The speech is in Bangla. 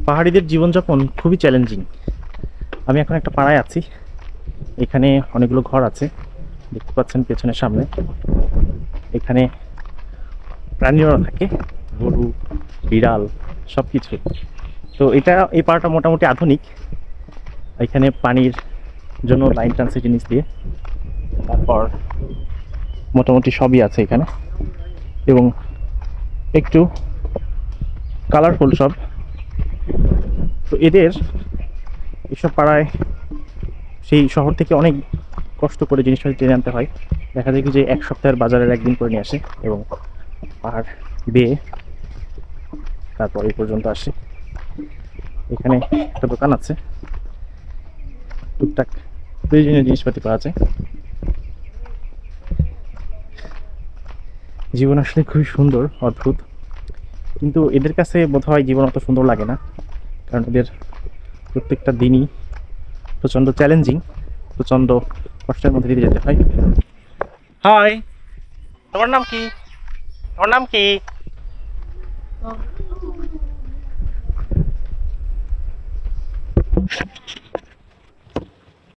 পাহাড়িদের জীবনযাপন খুবই চ্যালেঞ্জিং। আমি এখন একটা পাড়ায় আছি। এখানে অনেকগুলো ঘর আছে, দেখতে পাচ্ছেন পেছনের সামনে। এখানে প্রাণীরা থাকে, গরু, বিড়াল, সব কিছু। তো এই পাড়াটা মোটামুটি আধুনিক। এখানে পানির জন্য লাইন টানছে জিনিস দিয়ে। তারপর মোটামুটি সবই আছে এখানে, এবং একটু কালারফুল সব। তো এসব পাড়ায় সেই শহর থেকে অনেক কষ্ট করে জিনিসপত্র টেনে আনতে হয়। দেখা যায় কি যে এক সপ্তাহের বাজারের একদিন করে নিয়ে আসে এবং পাহাড় বেয়ে তারপর এই পর্যন্ত আসে। এখানে একটা দোকান আছে, টুকটাক প্রয়োজনীয় জিনিসপাতি পাওয়া যায়। জীবন আসলে খুবই সুন্দর, অদ্ভুত। কিন্তু এদের কাছে বোধহয় জীবন অত সুন্দর লাগে না, কারণ এদের প্রত্যেকটা দিনই প্রচণ্ড চ্যালেঞ্জিং, প্রচণ্ড কষ্টের মধ্যে দিয়ে যেতে হয়। হাই, তোমার নাম কি? তোমার নাম কি?